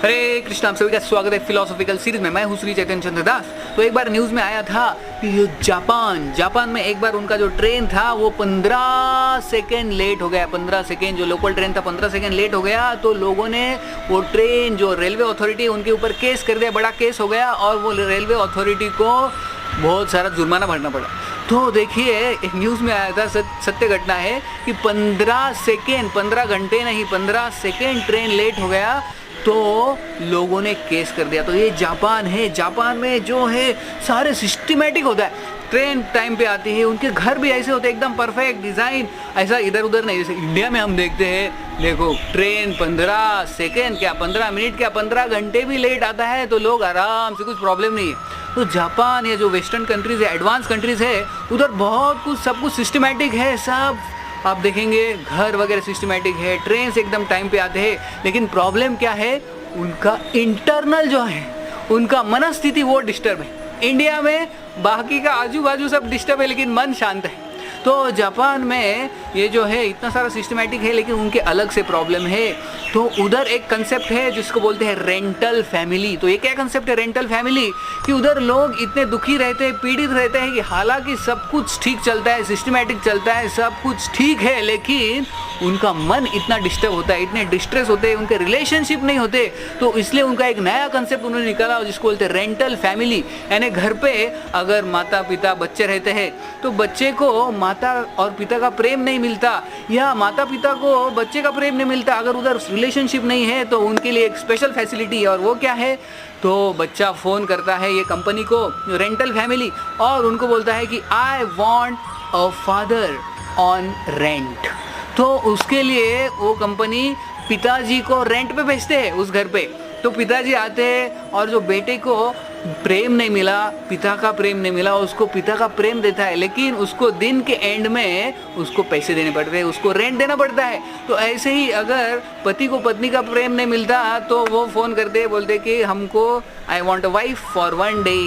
हरे कृष्ण, आप सभी का स्वागत है फिलोसॉफिकल सीरीज में। मैं हूँ श्री चैतन्य चंद्र दास। तो एक बार न्यूज़ में आया था कि जापान में एक बार उनका जो ट्रेन था वो 15 सेकेंड लेट हो गया। 15 सेकेंड जो लोकल ट्रेन था 15 सेकेंड लेट हो गया, तो लोगों ने वो ट्रेन जो रेलवे अथॉरिटी उनके ऊपर केस कर दिया, बड़ा केस हो गया और वो रेलवे अथॉरिटी को बहुत सारा जुर्माना भरना पड़ा। तो देखिए, एक न्यूज़ में आया था, सत्य घटना है कि 15 सेकेंड, 15 घंटे नहीं, 15 सेकेंड ट्रेन लेट हो गया तो लोगों ने केस कर दिया। तो ये जापान है। जापान में जो है सारे सिस्टमेटिक होता है, ट्रेन टाइम पे आती है, उनके घर भी ऐसे होते हैं एकदम परफेक्ट डिज़ाइन, ऐसा इधर उधर नहीं। जैसे इंडिया में हम देखते हैं, देखो ट्रेन 15 सेकेंड क्या 15 मिनट क्या 15 घंटे भी लेट आता है तो लोग आराम से, कुछ प्रॉब्लम नहीं है। तो जापान या जो वेस्टर्न कंट्रीज़ है, एडवांस कंट्रीज़ है, उधर बहुत कुछ, सब कुछ सिस्टमेटिक है। सब आप देखेंगे घर वगैरह सिस्टमेटिक है, ट्रेन से एकदम टाइम पे आते हैं। लेकिन प्रॉब्लम क्या है, उनका इंटरनल जो है, उनका मनस्थिति वो डिस्टर्ब है। इंडिया में बाकी का आजू बाजू सब डिस्टर्ब है लेकिन मन शांत है। तो जापान में ये जो है इतना सारा सिस्टमेटिक है लेकिन उनके अलग से प्रॉब्लम है। तो उधर एक कंसेप्ट है जिसको बोलते हैं रेंटल फैमिली। तो ये क्या कंसेप्ट है रेंटल फैमिली, कि उधर लोग इतने दुखी रहते हैं, पीड़ित रहते हैं कि हालांकि सब कुछ ठीक चलता है, सिस्टमेटिक चलता है, सब कुछ ठीक है, लेकिन उनका मन इतना डिस्टर्ब होता है, इतने डिस्ट्रेस होते हैं, उनके रिलेशनशिप नहीं होते। तो इसलिए उनका एक नया कंसेप्ट उन्होंने निकाला जिसको बोलते हैं रेंटल फैमिली। यानी घर पे अगर माता पिता बच्चे रहते हैं तो बच्चे को माता और पिता का प्रेम नहीं मिलता, या माता पिता को बच्चे का प्रेम नहीं मिलता, अगर उधर रिलेशनशिप नहीं है तो उनके लिए एक स्पेशल फैसिलिटी है। और वो क्या है, तो बच्चा फ़ोन करता है ये कंपनी को, रेंटल फैमिली, और उनको बोलता है कि I want a father on rent. तो उसके लिए वो कंपनी पिताजी को रेंट पे भेजते हैं उस घर पे। तो पिताजी आते हैं और जो बेटे को प्रेम नहीं मिला, पिता का प्रेम नहीं मिला, उसको पिता का प्रेम देता है, लेकिन उसको दिन के एंड में उसको पैसे देने पड़ते हैं, उसको रेंट देना पड़ता है। तो ऐसे ही अगर पति को पत्नी का प्रेम नहीं मिलता तो वो फ़ोन करते हैं, बोलते कि हमको I want a wife for 1 day.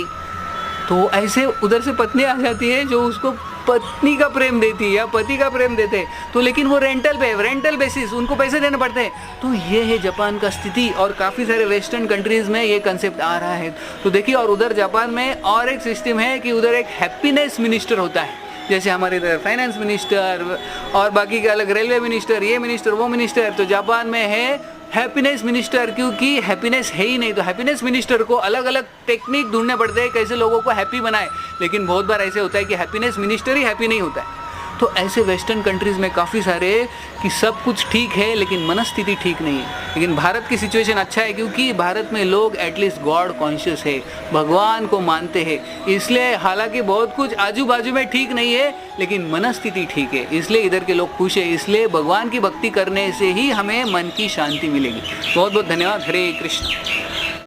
तो ऐसे उधर से पत्नी आ जाती है जो उसको पत्नी का प्रेम देती है या पति का प्रेम देते हैं, तो लेकिन वो रेंटल बेसिस उनको पैसे देने पड़ते हैं। तो ये है जापान का स्थिति, और काफ़ी सारे वेस्टर्न कंट्रीज़ में ये कंसेप्ट आ रहा है। तो देखिए, और उधर जापान में और एक सिस्टम है कि उधर एक हैप्पीनेस मिनिस्टर होता है, जैसे हमारे इधर फाइनेंस मिनिस्टर और बाकी के अलग रेलवे मिनिस्टर, ये मिनिस्टर वो मिनिस्टर। तो जापान में है हैप्पीनेस मिनिस्टर, क्योंकि हैप्पीनेस है ही नहीं। तो हैप्पीनेस मिनिस्टर को अलग अलग टेक्निक ढूंढने पड़ते हैं कैसे लोगों को हैप्पी बनाए, लेकिन बहुत बार ऐसे होता है कि हैप्पीनेस मिनिस्टर ही हैप्पी नहीं होता है। तो ऐसे वेस्टर्न कंट्रीज़ में काफ़ी सारे कि सब कुछ ठीक है लेकिन मनस्थिति ठीक नहीं है। लेकिन भारत की सिचुएशन अच्छा है क्योंकि भारत में लोग एटलीस्ट गॉड कॉन्शियस है, भगवान को मानते हैं, इसलिए हालांकि बहुत कुछ आजू बाजू में ठीक नहीं है लेकिन मनस्थिति ठीक है, इसलिए इधर के लोग खुश है। इसलिए भगवान की भक्ति करने से ही हमें मन की शांति मिलेगी। बहुत बहुत धन्यवाद। हरे कृष्ण।